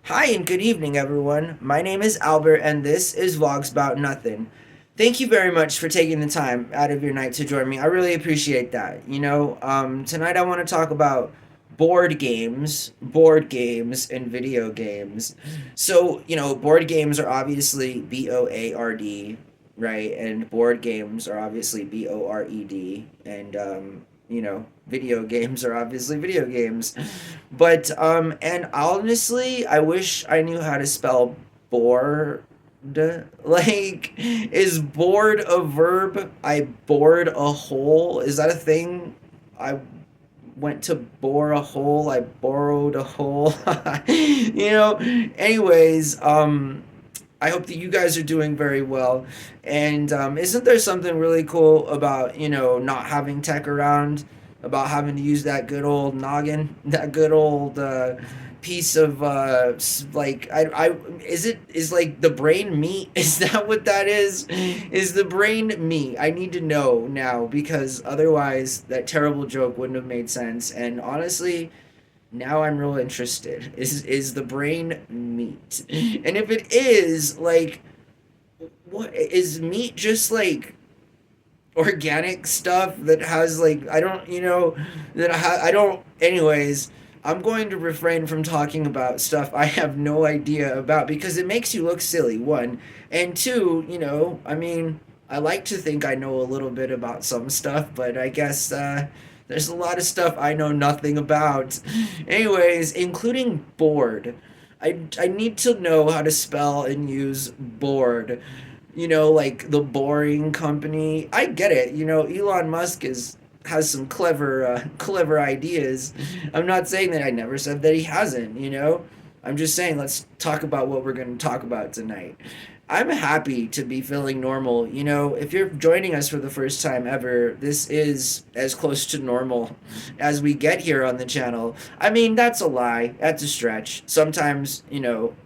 Hi and good evening, everyone. My name is Albert, and this is VlogsBoutNothin. Thank you very much for taking the time out of your night to join me. I really appreciate that. Tonight I want to talk about board games, and video games. So, board games are obviously BOARD, right? And board games are obviously BORED. And video games are obviously video games. And honestly, I wish I knew how to spell bored. Like, is bored a verb? I bored a hole. Is that a thing? I went to bore a hole. I borrowed a hole. Anyways, I hope that you guys are doing very well. And isn't there something really cool about, not having tech around, about having to use that good old noggin, that good old piece of is like the brain meat? Is that what that is? Is the brain meat? I need to know now because otherwise that terrible joke wouldn't have made sense. And honestly, now I'm real interested. Is the brain meat? And if it is, like, what is meat? Just like organic stuff that has like I don't I don't. Anyways, I'm going to refrain from talking about stuff I have no idea about because it makes you look silly. One and two, I mean, I like to think I know a little bit about some stuff, but I guess there's a lot of stuff I know nothing about. Anyways, including bored. I need to know how to spell and use bored. Like the Boring Company. I get it. Elon Musk has some clever ideas. I'm not saying that I never said that he hasn't. I'm just saying let's talk about what we're going to talk about tonight. I'm happy to be feeling normal. If you're joining us for the first time ever, this is as close to normal as we get here on the channel. I mean, that's a lie. That's a stretch. Sometimes,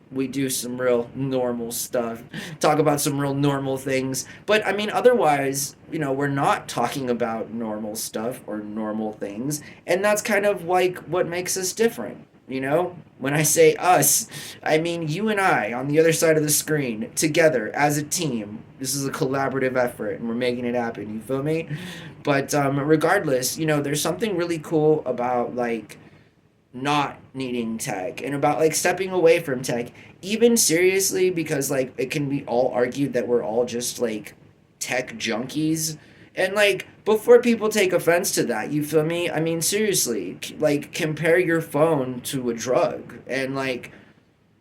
we do some real normal stuff, talk about some real normal things. But I mean, otherwise, we're not talking about normal stuff or normal things. And that's kind of like what makes us different. When I say us, I mean you and I on the other side of the screen together as a team. This is a collaborative effort and we're making it happen. You feel me? But regardless, there's something really cool about like not needing tech and about like stepping away from tech, even seriously, because like it can be all argued that we're all just like tech junkies. And like before people take offense to that, you feel me? I mean, seriously, like compare your phone to a drug and like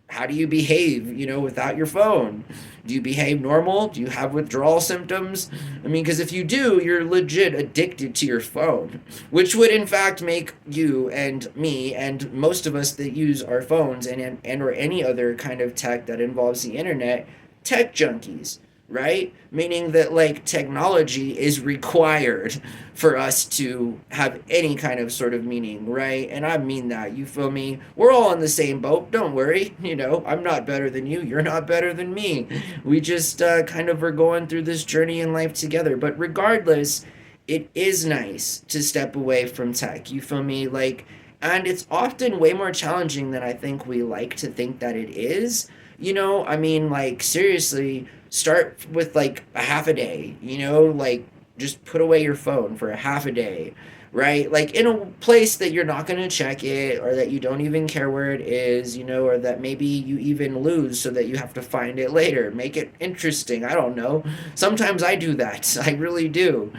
how do you behave, without your phone? Do you behave normal? Do you have withdrawal symptoms? I mean, because if you do, you're legit addicted to your phone, which would in fact make you and me and most of us that use our phones and or any other kind of tech that involves the internet tech junkies, right? Meaning that like technology is required for us to have any kind of sort of meaning, right? And I mean that, you feel me? We're all in the same boat, don't worry. I'm not better than you, you're not better than me. We just kind of are going through this journey in life together. But regardless, it is nice to step away from tech, you feel me? Like, and it's often way more challenging than I think we like to think that it is. I mean, like, seriously, start with like a half a day, like just put away your phone for a half a day, right? Like in a place that you're not going to check it or that you don't even care where it is, or that maybe you even lose so that you have to find it later. Make it interesting. I don't know. Sometimes I do that. I really do.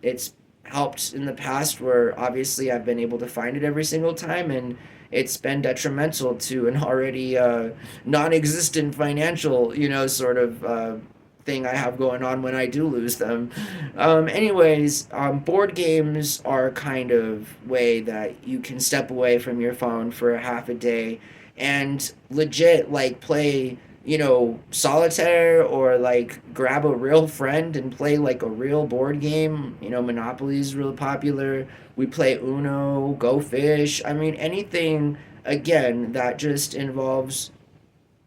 It's helped in the past where obviously I've been able to find it every single time, and it's been detrimental to an already non-existent financial, sort of thing I have going on when I do lose them. Board games are kind of way that you can step away from your phone for a half a day and legit like play, solitaire or like grab a real friend and play like a real board game. Monopoly's real popular. We play Uno, Go Fish. I mean, anything, again, that just involves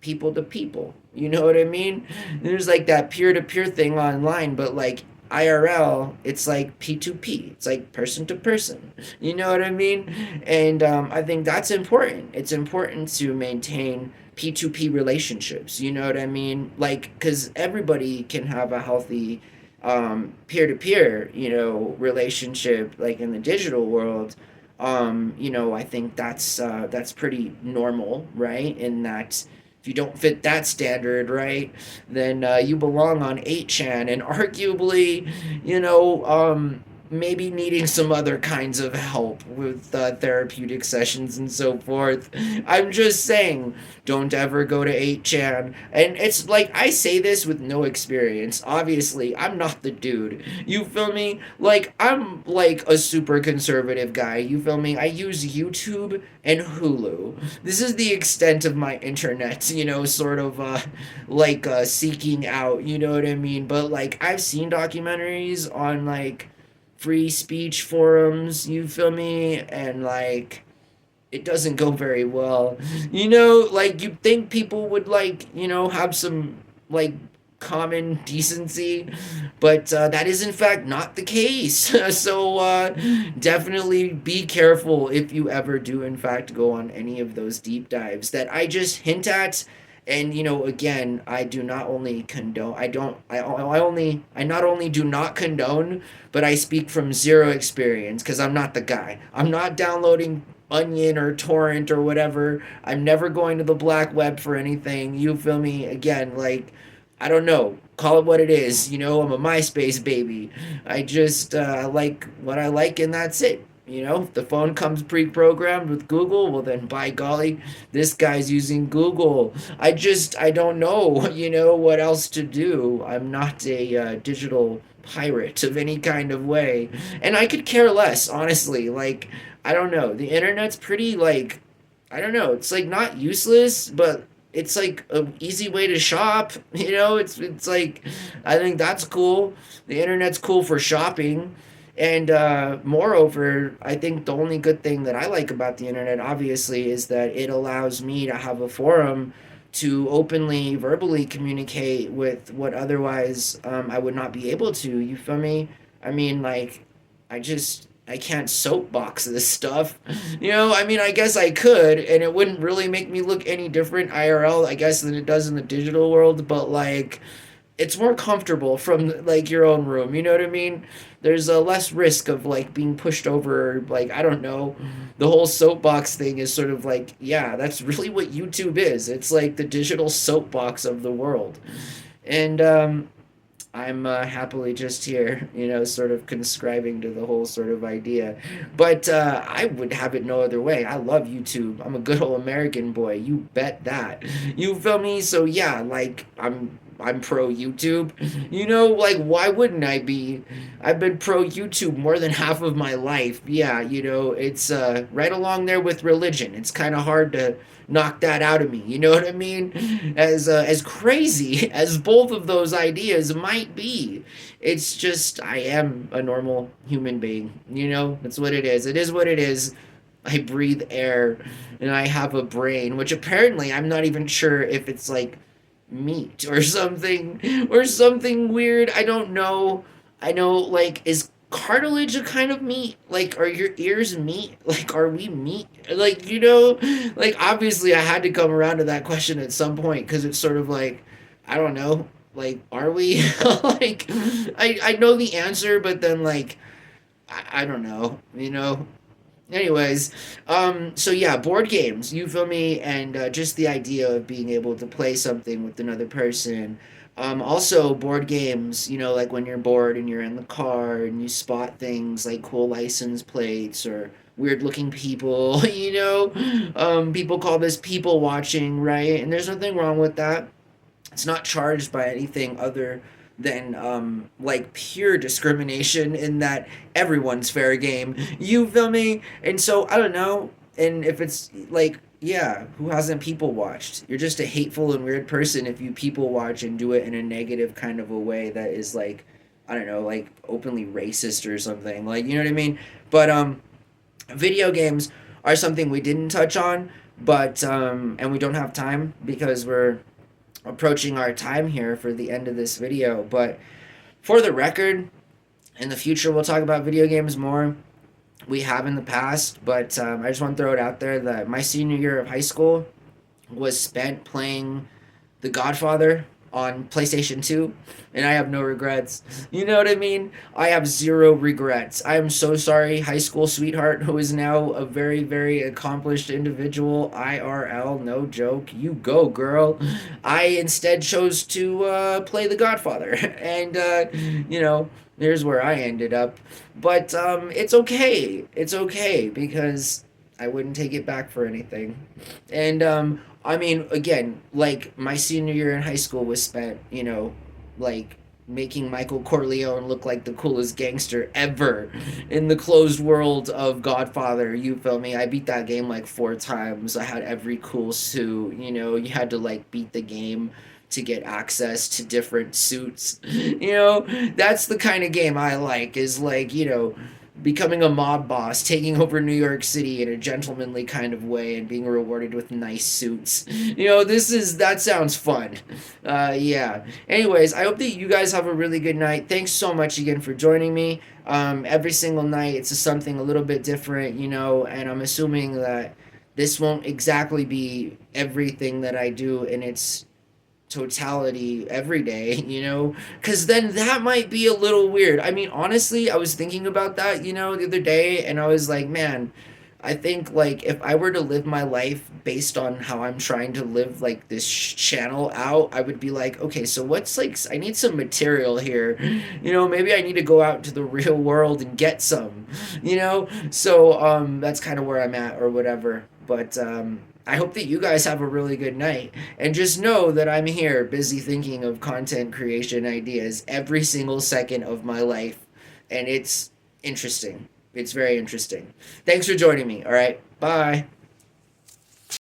people to people. You know what I mean? There's like that peer to peer thing online, but like IRL, it's like P2P. It's like person to person. You know what I mean? And I think that's important. It's important to maintain P2P relationships. You know what I mean? Like, because everybody can have a healthy peer to peer, relationship, like in the digital world. I think that's pretty normal, right? In that if you don't fit that standard, right, then you belong on 8chan, and arguably, maybe needing some other kinds of help with therapeutic sessions and so forth. I'm just saying, don't ever go to 8chan. And it's like, I say this with no experience. Obviously, I'm not the dude. You feel me? Like, I'm like a super conservative guy. You feel me? I use YouTube and Hulu. This is the extent of my internet, sort of seeking out, you know what I mean? But like, I've seen documentaries on like free speech forums, you feel me? And like, it doesn't go very well. Like, you'd think people would like, have some like common decency, but that is in fact not the case. So definitely be careful if you ever do in fact go on any of those deep dives that I just hint at. And again, I do not only condone, I not only do not condone, but I speak from zero experience, because I'm not the guy. I'm not downloading Onion or Torrent or whatever. I'm never going to the black web for anything. You feel me? Again, like, I don't know. Call it what it is. I'm a MySpace baby. I just like what I like, and that's it. If the phone comes pre-programmed with Google, well then, by golly, this guy's using Google. I don't know, what else to do. I'm not a digital pirate of any kind of way. And I could care less, honestly. Like, I don't know. The internet's pretty, like, I don't know. It's like not useless, but it's like a easy way to shop. It's like, I think that's cool. The internet's cool for shopping. And moreover, I think the only good thing that I like about the internet, obviously, is that it allows me to have a forum to openly, verbally communicate with what otherwise I would not be able to. You feel me? I mean, like, I can't soapbox this stuff. I mean, I guess I could, and it wouldn't really make me look any different IRL, I guess, than it does in the digital world, but like, it's more comfortable from like your own room. You know what I mean? There's a less risk of like being pushed over. Like, I don't know, the whole soapbox thing is sort of like, yeah, that's really what YouTube is. It's like the digital soapbox of the world, and I'm happily just here, sort of conscribing to the whole sort of idea. But I would have it no other way. I love YouTube. I'm a good old American boy. You bet that. You feel me? So yeah, like, I'm pro YouTube. Like, why wouldn't I be? I've been pro YouTube more than half of my life. Yeah, it's right along there with religion. It's kind of hard to knock that out of me. You know what I mean? As crazy as both of those ideas might be, it's just, I am a normal human being. That's what it is. It is what it is. I breathe air, and I have a brain, which apparently I'm not even sure if it's like meat or something weird. I don't know. I know, like, is cartilage a kind of meat? Like, are your ears meat? Like, are we meat? Like, like, obviously I had to come around to that question at some point, because it's sort of like, I don't know, like, are we? Like, I know the answer, but then like, I don't know, Anyways, so yeah, board games, you feel me? And just the idea of being able to play something with another person. Also, board games, like when you're bored and you're in the car and you spot things like cool license plates or weird looking people, people call this people watching, right? And there's nothing wrong with that. It's not charged by anything other than like pure discrimination, in that everyone's fair game. You feel me? And so I don't know. And if it's like, yeah, who hasn't people watched? You're just a hateful and weird person if you people watch and do it in a negative kind of a way that is like, I don't know, like openly racist or something. Like, you know what I mean? But video games are something we didn't touch on, but and we don't have time because we're approaching our time here for the end of this video. But for the record, In the future, we'll talk about video games more. We have in the past, but I just want to throw it out there that my senior year of high school was spent playing The Godfather on PlayStation 2, and I have no regrets. You know what I mean? I have zero regrets. I am so sorry, high school sweetheart, who is now a very, very accomplished individual. IRL, no joke. You go, girl. I instead chose to play The Godfather, and, here's where I ended up. But it's okay. It's okay because I wouldn't take it back for anything. And I mean, again, like my senior year in high school was spent, like making Michael Corleone look like the coolest gangster ever in the closed world of Godfather. You feel me? I beat that game like 4 times. I had every cool suit. You had to like beat the game to get access to different suits. That's the kind of game I like, is like, becoming a mob boss, taking over New York City in a gentlemanly kind of way, and being rewarded with nice suits. That sounds fun. Yeah. Anyways, I hope that you guys have a really good night. Thanks so much again for joining me. Every single night, it's something a little bit different, and I'm assuming that this won't exactly be everything that I do in its totality every day, because then that might be a little weird. I mean, honestly, I was thinking about that, the other day, and I was like, man, I think like if I were to live my life based on how I'm trying to live like this channel out, I would be like, okay, so what's like, I need some material here, maybe I need to go out to the real world and get some, so that's kind of where I'm at or whatever. But I hope that you guys have a really good night. And just know that I'm here busy thinking of content creation ideas every single second of my life. And it's interesting. It's very interesting. Thanks for joining me. All right. Bye.